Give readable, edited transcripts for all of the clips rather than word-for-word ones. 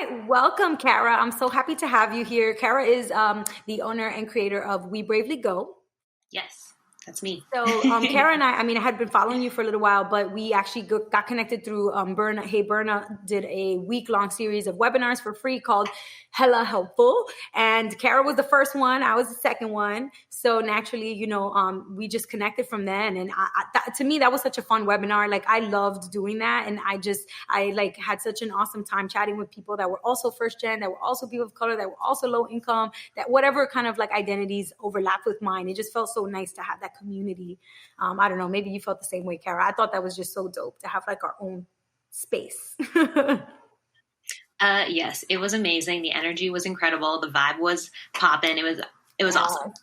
right. Welcome, Kara. I'm so happy to have you here. Kara is the owner and creator of We Bravely Go. Yes, that's me. So Kara and I had been following you for a little while, but we actually got connected through Berna. Hey, Berna did a week-long series of webinars for free called Hella Helpful. And Kara was the first one. I was the second one. So naturally, we just connected from then. And to me, that was such a fun webinar. Like, I loved doing that. And I had such an awesome time chatting with people that were also first gen, that were also people of color, that were also low income, that whatever kind of like identities overlapped with mine. It just felt so nice to have that community. I don't know, maybe you felt the same way, Kara. I thought that was just so dope to have like our own space. Yes, it was amazing. The energy was incredible. The vibe was popping. It was awesome.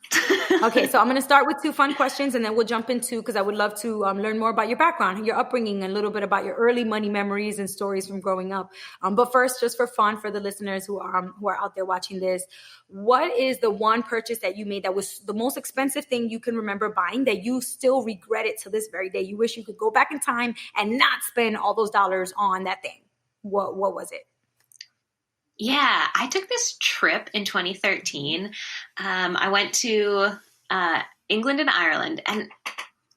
Okay, so I'm going to start with 2 fun questions, and then we'll jump into, because I would love to learn more about your background, your upbringing, and a little bit about your early money memories and stories from growing up. But first, just for fun, for the listeners who are out there watching this, what is the one purchase that you made that was the most expensive thing you can remember buying that you still regret it to this very day? You wish you could go back in time and not spend all those dollars on that thing. What was it? Yeah, I took this trip in 2013. I went to England and Ireland, and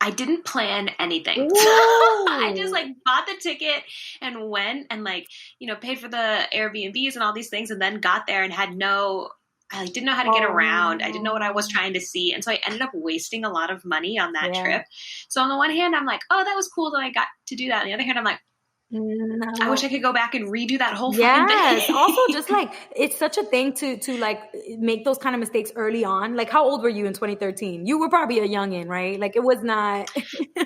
I didn't plan anything. I just bought the ticket and went and paid for the Airbnbs and all these things, and then got there and I didn't know how to get around. I didn't know what I was trying to see. And so I ended up wasting a lot of money on that trip. So on the one hand, I'm like, oh, that was cool that I got to do that. On the other hand, I'm like, no. I wish I could go back and redo that whole fucking thing. Also, just it's such a thing to make those kind of mistakes early on. Like, how old were you in 2013? You were probably a youngin', right? Like, it was not.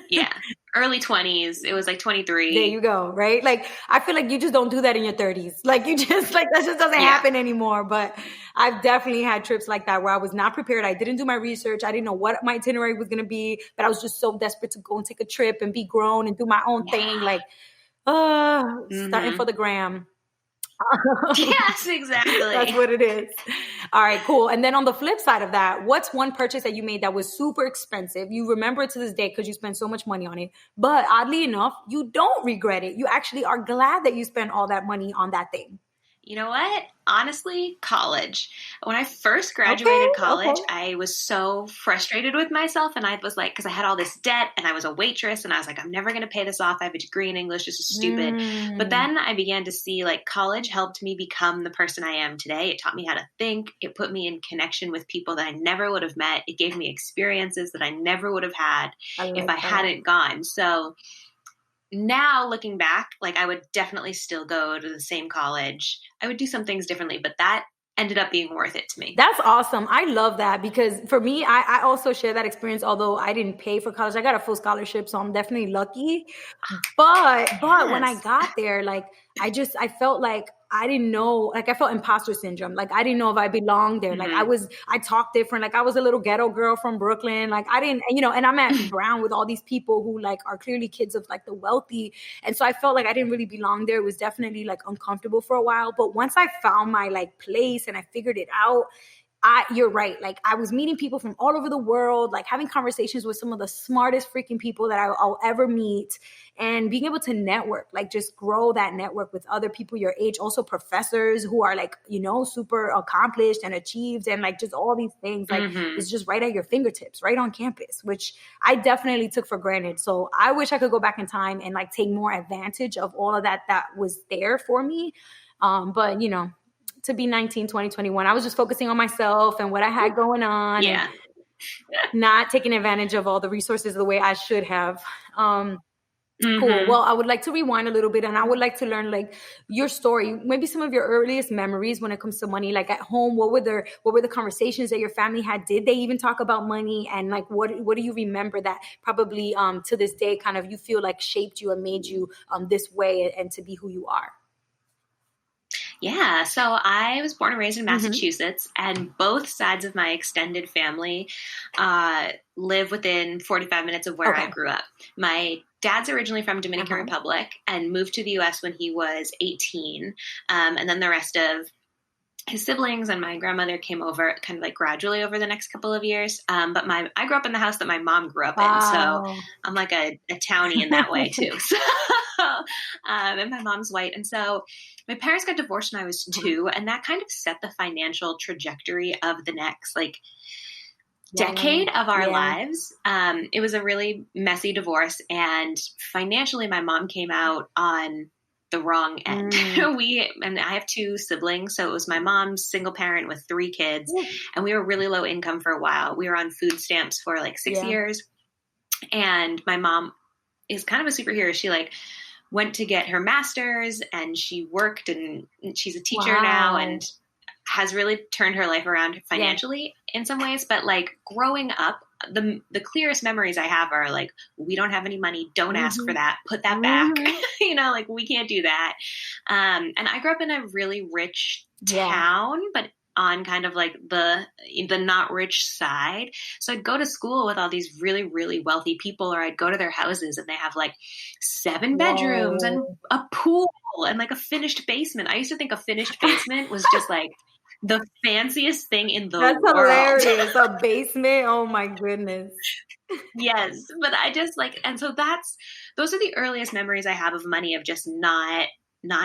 Yeah. Early 20s. It was 23. There you go. Right. Like, I feel like you just don't do that in your 30s. Like, you just that just doesn't happen anymore. But I've definitely had trips like that where I was not prepared. I didn't do my research. I didn't know what my itinerary was going to be, but I was just so desperate to go and take a trip and be grown and do my own thing. Like, starting for the gram. Yes, exactly. That's what it is. All right, cool. And then on the flip side of that, what's one purchase that you made that was super expensive? You remember it to this day because you spent so much money on it. But oddly enough, you don't regret it. You actually are glad that you spent all that money on that thing. You know what? Honestly, college. When I first graduated college, I was so frustrated with myself. And I was like, because I had all this debt and I was a waitress and I was like, I'm never going to pay this off. I have a degree in English. This is stupid. But then I began to see college helped me become the person I am today. It taught me how to think. It put me in connection with people that I never would have met. It gave me experiences that I never would have had if I hadn't gone. So now looking back, I would definitely still go to the same college. I would do some things differently, but that ended up being worth it to me. That's awesome. I love that because for me, I also share that experience. Although I didn't pay for college, I got a full scholarship, so I'm definitely lucky. But when I got there, I felt like I didn't know, I felt imposter syndrome. I didn't know if I belonged there. I talked different. I was a little ghetto girl from Brooklyn. I didn't, and I'm at Brown with all these people who are clearly kids of the wealthy. And so I felt like I didn't really belong there. It was definitely uncomfortable for a while. But once I found my place and I figured it out, you're right. I was meeting people from all over the world, having conversations with some of the smartest freaking people that I'll ever meet, and being able to network, just grow that network with other people your age, also professors who are super accomplished and achieved, and just all these things, it's just right at your fingertips, right on campus, which I definitely took for granted. So I wish I could go back in time and take more advantage of all of that was there for me. But to be 19, 20, 21, I was just focusing on myself and what I had going on. Yeah. And not taking advantage of all the resources the way I should have. Cool. Well, I would like to rewind a little bit, and I would like to learn your story, maybe some of your earliest memories when it comes to money. At home, what were the conversations that your family had? Did they even talk about money? And what do you remember that probably to this day kind of you feel shaped you and made you this way and to be who you are? Yeah. So I was born and raised in Massachusetts, and both sides of my extended family live within 45 minutes of where I grew up. My dad's originally from Dominican Republic and moved to the U.S. when he was 18. And then the rest of his siblings and my grandmother came over kind of gradually over the next couple of years. But I grew up in the house that my mom grew up in. So I'm a townie in that way too. So And my mom's white. And so my parents got divorced when I was 2, and that kind of set the financial trajectory of the next decade of our lives. It was a really messy divorce, and financially my mom came out on the wrong end. And I have 2 siblings. So it was my mom's single parent with 3 kids, and we were really low income for a while. We were on food stamps for 6 years. And my mom is kind of a superhero. She went to get her master's, and she worked, and she's a teacher now, and has really turned her life around financially in some ways. But growing up, the clearest memories I have are we don't have any money. Don't ask for that. Put that back. We can't do that. And I grew up in a really rich town, but on kind of the not rich side. So I'd go to school with all these really, really wealthy people, or I'd go to their houses and they have 7 bedrooms and a pool and a finished basement. I used to think a finished basement was just the fanciest thing in the world. That's hilarious. A basement. Oh my goodness. Yes. But I just and so those are the earliest memories I have of money, of just not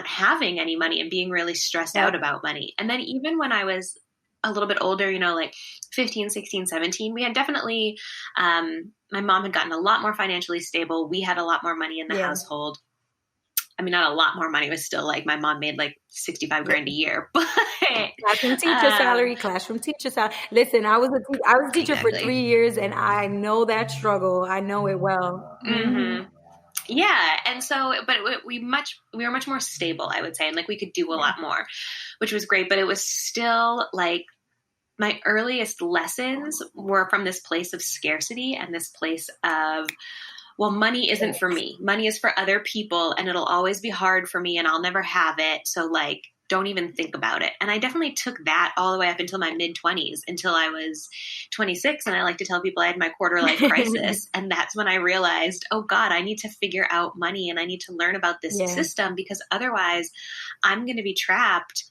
having any money and being really stressed out about money. And then even when I was a little bit older, 15, 16, 17, we had definitely, my mom had gotten a lot more financially stable. We had a lot more money in the household. I mean, not a lot more money. It was still my mom made 65 grand a year, but classroom teacher salary. Listen, I was a teacher for 3 years, and I know that struggle. I know it well. Mm-hmm. Yeah. And so, but we were much more stable, I would say. And we could do a lot more, which was great, but it was still my earliest lessons were from this place of scarcity and this place of, well, money isn't for me. Money is for other people, and it'll always be hard for me, and I'll never have it. So don't even think about it. And I definitely took that all the way up until my mid-20s, until I was 26. And I like to tell people I had my quarter-life crisis. And that's when I realized, oh God, I need to figure out money, and I need to learn about this system, because otherwise I'm going to be trapped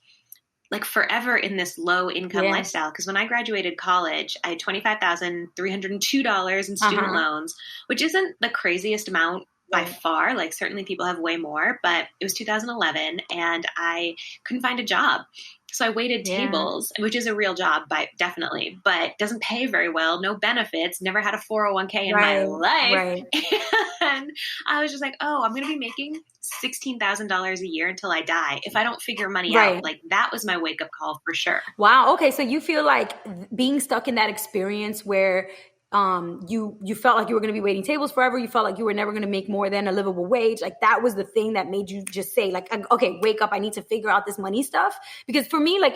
forever in this low income lifestyle. Because when I graduated college, I had $25,302 in student loans, which isn't the craziest amount by far. Certainly people have way more, but it was 2011 and I couldn't find a job. So I waited tables, which is a real job, definitely, but doesn't pay very well. No benefits. Never had a 401k in my life. Right. And I was just oh, I'm going to be making $16,000 a year until I die if I don't figure money out. That was my wake up call for sure. Wow. Okay. So you feel being stuck in that experience where you felt like you were going to be waiting tables forever. You felt like you were never going to make more than a livable wage. That was the thing that made you just say okay, wake up. I need to figure out this money stuff. Because for me, I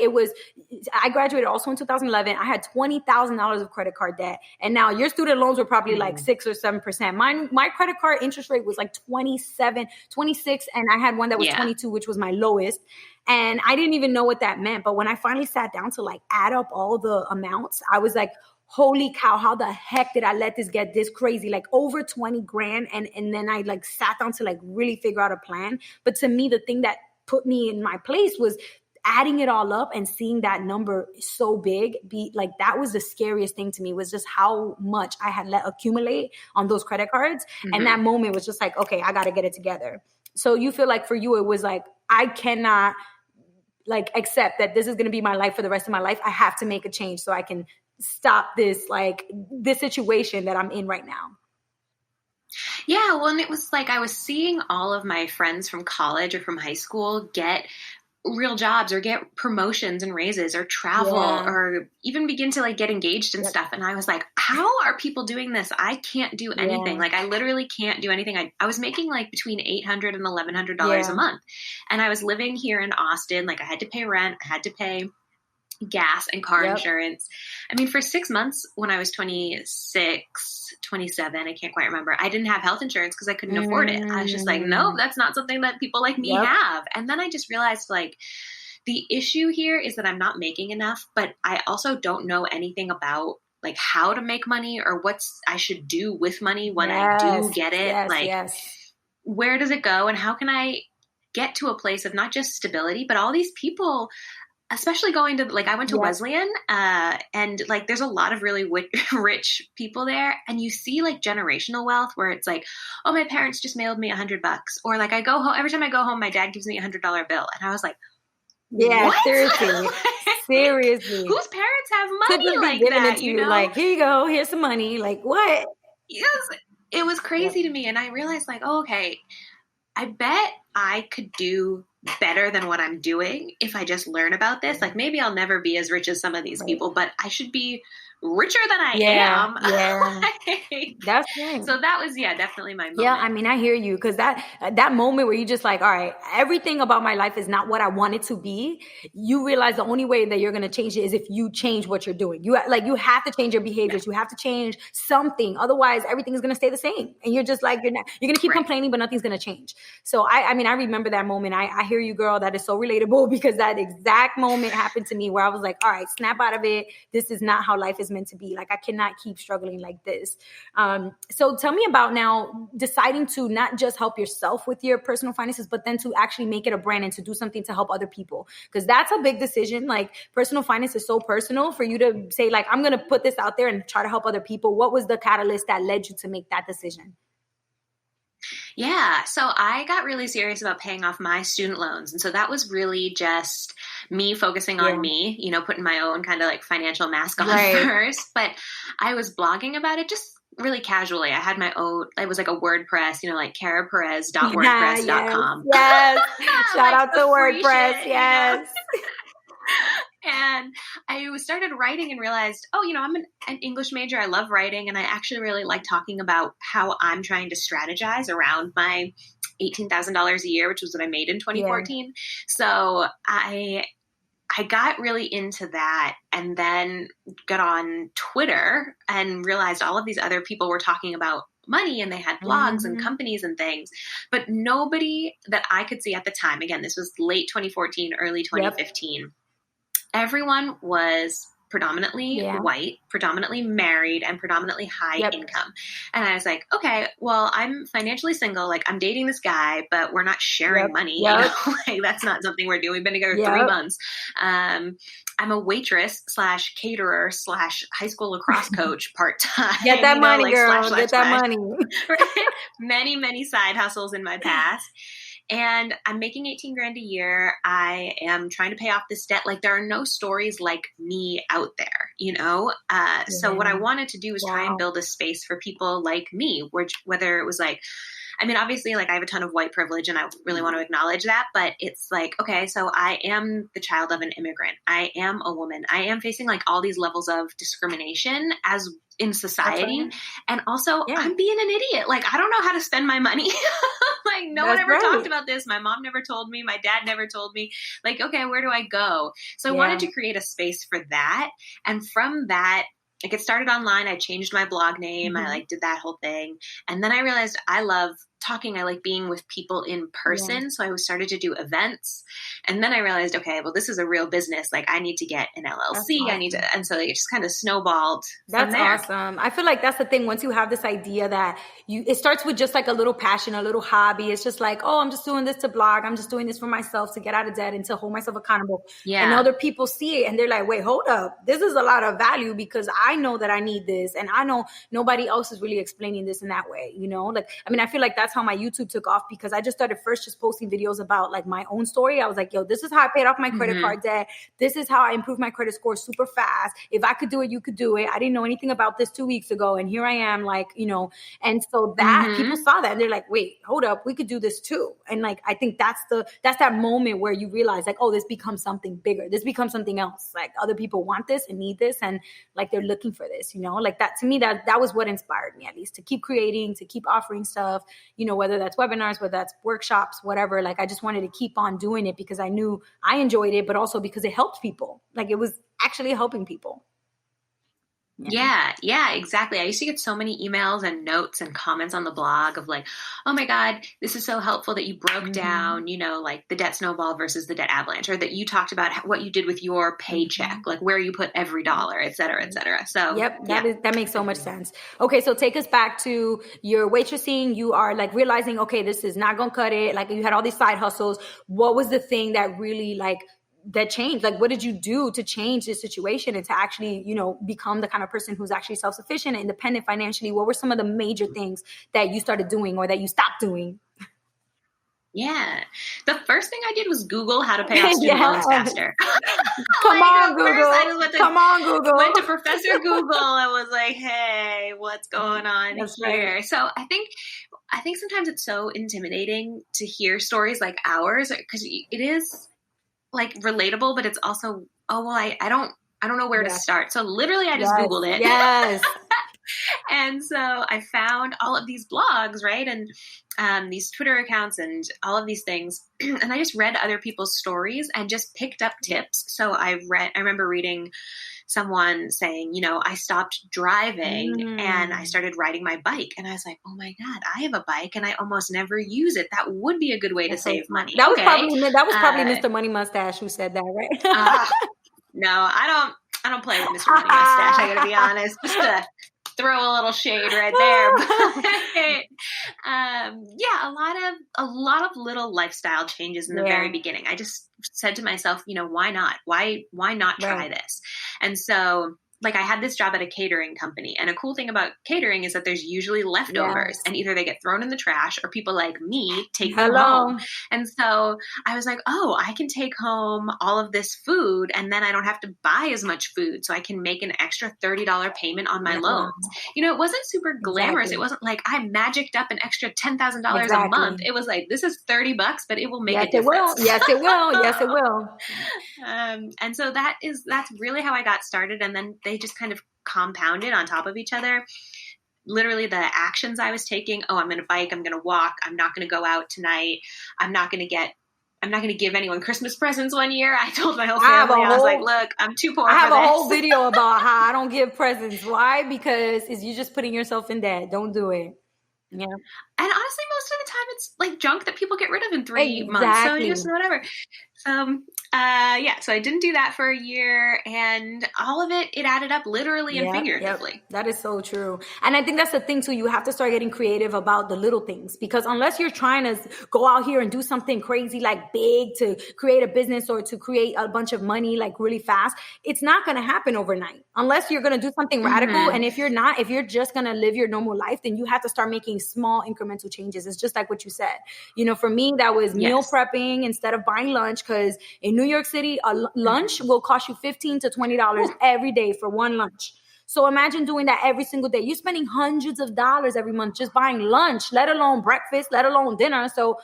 graduated also in 2011. I had $20,000 of credit card debt. And now your student loans were probably 6 or 7%. My credit card interest rate was 27, 26. And I had one that was 22, which was my lowest. And I didn't even know what that meant. But when I finally sat down to add up all the amounts, I was holy cow, how the heck did I let this get this crazy? Over 20 grand. And then I sat down to really figure out a plan. But to me, the thing that put me in my place was adding it all up and seeing that number so big that was the scariest thing to me, was just how much I had let accumulate on those credit cards. Mm-hmm. And that moment was just okay, I got to get it together. So you feel for you, it was I cannot accept that this is going to be my life for the rest of my life. I have to make a change so I can stop this this situation that I'm in right now. Yeah, well, and it was I was seeing all of my friends from college or from high school get real jobs or get promotions and raises or travel or even begin to get engaged and stuff. And I was how are people doing this? I can't do anything. I literally can't do anything. I was making between $800 and $1,100 a month. And I was living here in Austin. I had to pay rent. I had to pay gas and car insurance. I mean, for 6 months when I was 26, 27, I can't quite remember, I didn't have health insurance because I couldn't afford it. I was just no, that's not something that people like me have. And then I just realized the issue here is that I'm not making enough, but I also don't know anything about how to make money or what I should do with money when I do get it. Where does it go and how can I get to a place of not just stability, but all these people especially going to, like, I went to Wesleyan, and like, there's a lot of really rich people there, and you see like generational wealth where it's like, oh, my parents just mailed me $100, or like I go home, every time I go home, my dad gives me $100 bill. And I was like, yeah, what? seriously, seriously. Whose parents have Could money just be like giving that? it to you, like, here you go, here's some money. Like, what? Yes, it was crazy to me. And I realized, like, oh, okay, I bet I could do better than what I'm doing if I just learn about this. Like, maybe I'll never be as rich as some of these people, but I should be richer than I am. Yeah. That's right. So that was, definitely my moment. Yeah, I mean, I hear you, because that moment where you just like, all right, everything about my life is not what I want it to be. You realize the only way that you're going to change it is if you change what you're doing. You have to change your behaviors. You have to change something. Otherwise, everything is going to stay the same. And you're just like, you're going to keep complaining, but nothing's going to change. So I mean, I remember that moment. I hear you, girl. That is so relatable, because that exact moment happened to me where I was like, all right, snap out of it. This is not how life is meant to be. Like, I cannot keep struggling like this. So tell me about now deciding to not just help yourself with your personal finances, but then to actually make it a brand and to do something to help other people. Because that's a big decision. Like, personal finance is so personal for you to say, like, I'm going to put this out there and try to help other people. What was the catalyst that led you to make that decision? Yeah. So I got really serious about paying off my student loans. And so that was really just me focusing on me, putting my own kind of like financial mask on first. But I was blogging about it just really casually. I had my own, it was like a WordPress, like karaperez.wordpress.com. Yes. Shout out to WordPress. Shit, yes. And I started writing and realized, I'm an English major. I love writing. And I actually really like talking about how I'm trying to strategize around my $18,000 a year, which was what I made in 2014. Yeah. So I got really into that, and then got on Twitter and realized all of these other people were talking about money, and they had blogs and companies and things, but nobody that I could see at the time, again, this was late 2014, early 2015, everyone was predominantly white, predominantly married, and predominantly high income. And I was like, okay, well, I'm financially single. Like, I'm dating this guy, but we're not sharing money. Like, that's not something we're doing. We've been together 3 months. I'm a waitress / caterer / high school lacrosse coach part-time. Get that money, girl. Get that money. Many, many side hustles in my past. And I'm making 18 grand a year. I am trying to pay off this debt. Like, there are no stories like me out there, So what I wanted to do was try and build a space for people like me, whether it was like, I mean, obviously, like, I have a ton of white privilege, and I really want to acknowledge that, but it's like, okay, so I am the child of an immigrant. I am a woman. I am facing like all these levels of discrimination as in society. And also I'm being an idiot. Like, I don't know how to spend my money. Like, no one ever talked about this. My mom never told me. My dad never told me. Like, okay, where do I go? So I wanted to create a space for that. And from that, like, it started online. I changed my blog name. I did that whole thing. And then I realized I love talking. I like being with people in person. Yeah. So I started to do events. And then I realized, okay, well, this is a real business. Like, I need to get an LLC. Awesome. I need to, and so it just kind of snowballed. That's awesome. I feel like that's the thing. Once you have this idea that it starts with just like a little passion, a little hobby. It's just like, oh, I'm just doing this to blog. I'm just doing this for myself to get out of debt and to hold myself accountable. Yeah. And other people see it and they're like, wait, hold up. This is a lot of value because I know that I need this. And I know nobody else is really explaining this in that way. You know, like, I mean, I feel like that's how my YouTube took off because I just started first just posting videos about like my own story. I was like, yo, this is how I paid off my credit card debt. This is how I improved my credit score super fast. If I could do it, you could do it. I didn't know anything about this 2 weeks ago. And here I am, like, you know, and so that people saw that and they're like, wait, hold up, we could do this too. And like, I think that's that moment where you realize like, oh, this becomes something bigger. This becomes something else. Like other people want this and need this. And like, they're looking for this, you know, like that to me, that was what inspired me at least to keep creating, to keep offering stuff, you know, whether that's webinars, whether that's workshops, whatever. Like, I just wanted to keep on doing it because I knew I enjoyed it, but also because it helped people. Like it was actually helping people. Yeah, exactly. I used to get so many emails and notes and comments on the blog of like, oh my God, this is so helpful that you broke down, you know, like the debt snowball versus the debt avalanche, or that you talked about what you did with your paycheck, like where you put every dollar, et cetera, et cetera. So that makes so much sense. Okay. So take us back to your waitressing. You are like realizing, okay, this is not going to cut it. Like you had all these side hustles. What was the thing that really like that changed? Like, what did you do to change this situation and to actually, you know, become the kind of person who's actually self-sufficient and independent financially? What were some of the major things that you started doing or that you stopped doing? Yeah. The first thing I did was Google how to pay off student loans faster. Come on, Google. Come on, Google. Went to Professor Google and was like, hey, what's going on here? Right. So I think sometimes it's so intimidating to hear stories like ours, because it is like relatable, but it's also, I don't know where to start. So literally I just Googled it. Yes. And so I found all of these blogs, right? And these Twitter accounts and all of these things. And I just read other people's stories and just picked up tips. So I remember reading someone saying, you know, I stopped driving and I started riding my bike. And I was like, oh my God, I have a bike and I almost never use it. That would be a good way to save money. That was probably Mr. Money Mustache who said that, right? No, I don't play with Mr. Money Mustache. I gotta be honest. Just to throw a little shade right there. But, a lot of little lifestyle changes in the very beginning. I just said to myself, you know, why not? Why not try this? And so, like, I had this job at a catering company, and a cool thing about catering is that there's usually leftovers, and either they get thrown in the trash or people like me take them home. And so I was like, oh, I can take home all of this food, and then I don't have to buy as much food, so I can make an extra $30 payment on my loans. You know, it wasn't super glamorous. It wasn't like I magicked up an extra $10,000 a month. It was like, this is $30, but it will make a difference. Yes, it will. Yes, it will. And so that's really how I got started. And then they just kind of compounded on top of each other. Literally the actions I was taking. Oh, I'm going to bike. I'm going to walk. I'm not going to go out tonight. I'm not going to give anyone Christmas presents one year. I told my whole family, I was like, look, I'm too poor for this. I have a whole video about how I don't give presents. Why? Because you're just putting yourself in debt. Don't do it. Yeah. And honestly, most of the time it's like junk that people get rid of in 3 months. So just whatever. So I didn't do that for a year, and all of it added up literally and figuratively. Yep. That is so true. And I think that's the thing too. You have to start getting creative about the little things, because unless you're trying to go out here and do something crazy, like big, to create a business or to create a bunch of money, like really fast, it's not going to happen overnight unless you're going to do something radical. And if you're just going to live your normal life, then you have to start making small incremental changes. It's just like what you said. You know, for me, that was meal prepping instead of buying lunch, because in New York City, a lunch will cost you $15 to $20 every day for one lunch. So imagine doing that every single day. You're spending hundreds of dollars every month just buying lunch, let alone breakfast, let alone dinner. So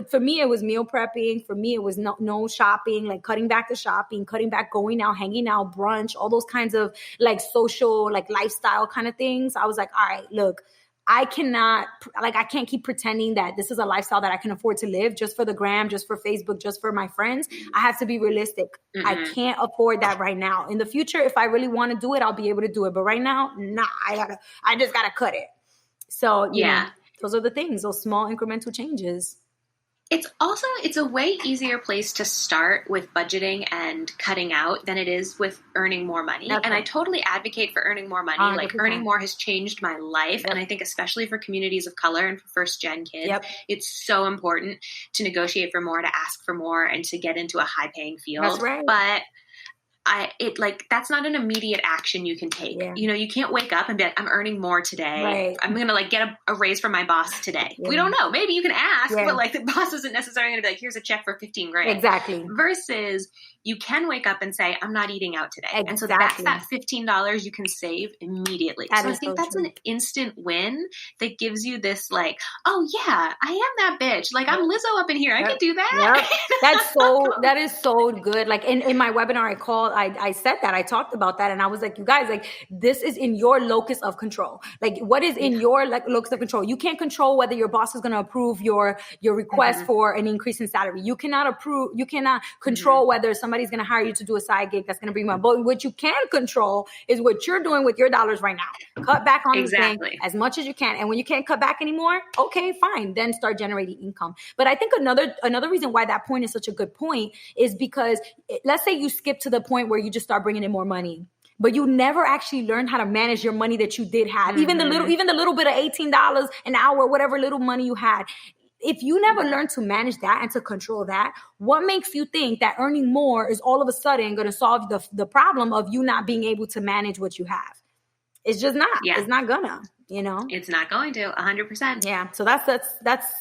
for me, it was meal prepping. For me, it was no shopping, like cutting back the shopping, cutting back going out, hanging out, brunch, all those kinds of like social, like lifestyle kind of things. I was like, all right, look, I can't keep pretending that this is a lifestyle that I can afford to live just for the gram, just for Facebook, just for my friends. I have to be realistic. I can't afford that right now. In the future, if I really want to do it, I'll be able to do it. But right now, nah, I just gotta cut it. So you know, those are the things, those small incremental changes. It's a way easier place to start with budgeting and cutting out than it is with earning more money. That's and I totally advocate for earning more money. 100%. Like earning more has changed my life. And I think especially for communities of color and for first gen kids, it's so important to negotiate for more, to ask for more, and to get into a high paying field. That's right. But that's not an immediate action you can take. Yeah. You know, you can't wake up and be like, I'm earning more today. Right. I'm going to like get a raise from my boss today. We don't know. Maybe you can ask, but like the boss isn't necessarily going to be like, here's a check for $15,000. Exactly. Versus you can wake up and say, I'm not eating out today. Exactly. And so that's that $15 you can save immediately. So I think that's an instant win that gives you this like, oh yeah, I am that bitch. Like I'm Lizzo up in here. I can do that. That is so good. Like in my webinar I said that, I talked about that, and I was like, you guys, like this is in your locus of control. Like what is in your locus of control? You can't control whether your boss is going to approve your request for an increase in salary. You cannot control whether somebody's going to hire you to do a side gig that's going to bring money. But what you can control is what you're doing with your dollars right now. Cut back on this thing as much as you can. And when you can't cut back anymore, okay, fine. Then start generating income. But I think another reason why that point is such a good point is because let's say you skip to the point where you just start bringing in more money, but you never actually learned how to manage your money that you did have. Even the little bit of $18 an hour, whatever little money you had. if you never learn to manage that and to control that, what makes you think that earning more is all of a sudden going to solve the problem of you not being able to manage what you have? It's just not. Yeah. It's not gonna, It's not going to, 100%. Yeah. So that's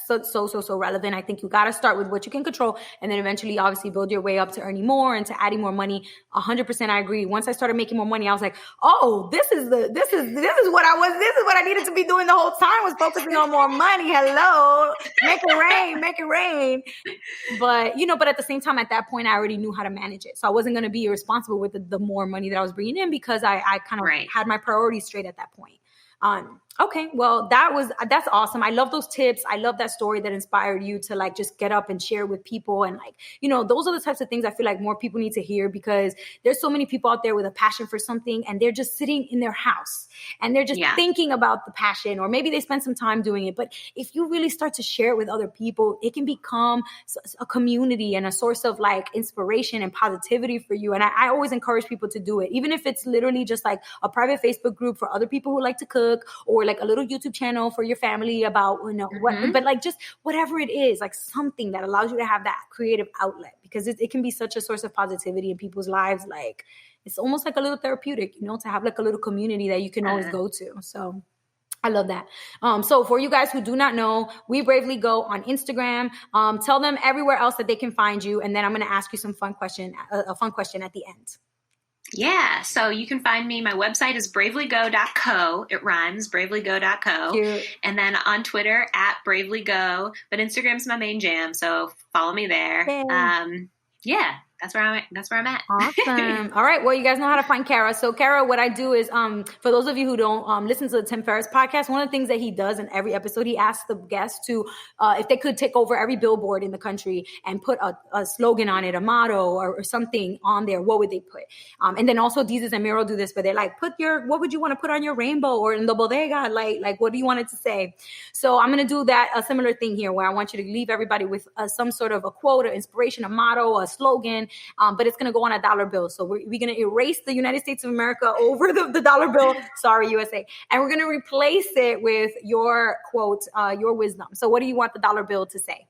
so relevant. I think you got to start with what you can control, and then eventually obviously build your way up to earning more and to adding more money. 100% I agree. Once I started making more money, I was like, oh, this is what I needed to be doing the whole time, was focusing on more money. Hello. Make it rain. But at the same time, at that point, I already knew how to manage it. So I wasn't going to be irresponsible with the more money that I was bringing in, because I kind of had my priorities straight at that point. Okay. Well, that's awesome. I love those tips. I love that story that inspired you to like just get up and share with people. And like, those are the types of things I feel like more people need to hear, because there's so many people out there with a passion for something, and they're just sitting in their house and they're just thinking about the passion, or maybe they spend some time doing it. But if you really start to share it with other people, it can become a community and a source of like inspiration and positivity for you. And I always encourage people to do it, even if it's literally just like a private Facebook group for other people who like to cook, or like a little YouTube channel for your family about, what, but like just whatever it is, like something that allows you to have that creative outlet, because it can be such a source of positivity in people's lives. Like it's almost like a little therapeutic, to have like a little community that you can always go to. So I love that. So for you guys who do not know, We Bravely Go on Instagram. Tell them everywhere else that they can find you. And then I'm going to ask you some fun question at the end. Yeah. So you can find me. My website is bravelygo.co. It rhymes, bravelygo.co. Cute. And then on Twitter @bravelygo. But Instagram's my main jam. So follow me there. Yay. Yeah. That's where I'm at. Awesome. All right. Well, you guys know how to find Kara. So Kara, what I do is, for those of you who don't listen to the Tim Ferriss podcast, one of the things that he does in every episode, he asks the guests to, if they could take over every billboard in the country and put a slogan on it, a motto or something on there, what would they put? And then also Jesus and Miro do this, but they're like, what would you want to put on your rainbow or in the bodega? Like, what do you want it to say? So I'm going to do a similar thing here, where I want you to leave everybody with some sort of a quote, an inspiration, a motto, a slogan. But it's going to go on a dollar bill. So we're going to erase the United States of America over the dollar bill. Sorry, USA. And we're going to replace it with your quote, your wisdom. So what do you want the dollar bill to say?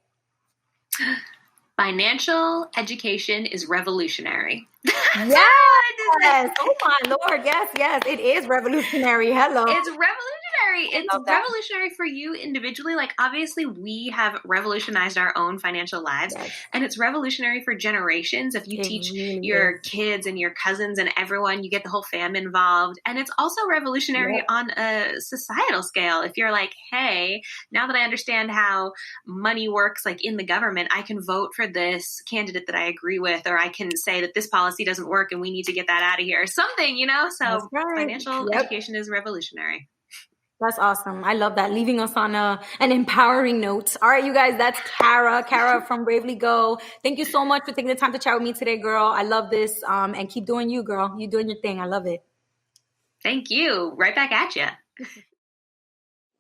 Financial education is revolutionary. Yes. Oh my Lord. Yes. It is revolutionary. Hello. It's revolutionary. It's revolutionary for you individually. Like, obviously we have revolutionized our own financial lives, and it's revolutionary for generations. If you teach your kids and your cousins and everyone, you get the whole fam involved. And it's also revolutionary on a societal scale. If you're like, hey, now that I understand how money works, like in the government, I can vote for this candidate that I agree with, or I can say that this policy doesn't work and we need to get that out of here, or something, So financial education is revolutionary. That's awesome. I love that. Leaving us on an empowering note. All right, you guys, that's Kara from Bravely Go. Thank you so much for taking the time to chat with me today, girl. I love this. And keep doing you, girl. You doing your thing. I love it. Thank you. Right back at you.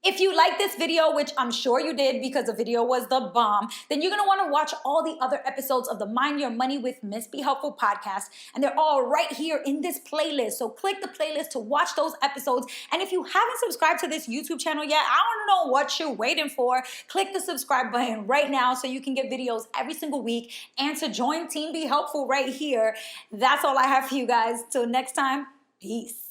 If you like this video, which I'm sure you did because the video was the bomb, then you're going to want to watch all the other episodes of the Mind Your Money with MissBeHelpful podcast. And they're all right here in this playlist. So click the playlist to watch those episodes. And if you haven't subscribed to this YouTube channel yet, I don't know what you're waiting for. Click the subscribe button right now so you can get videos every single week, and to join Team Be Helpful right here. That's all I have for you guys. Till next time, peace.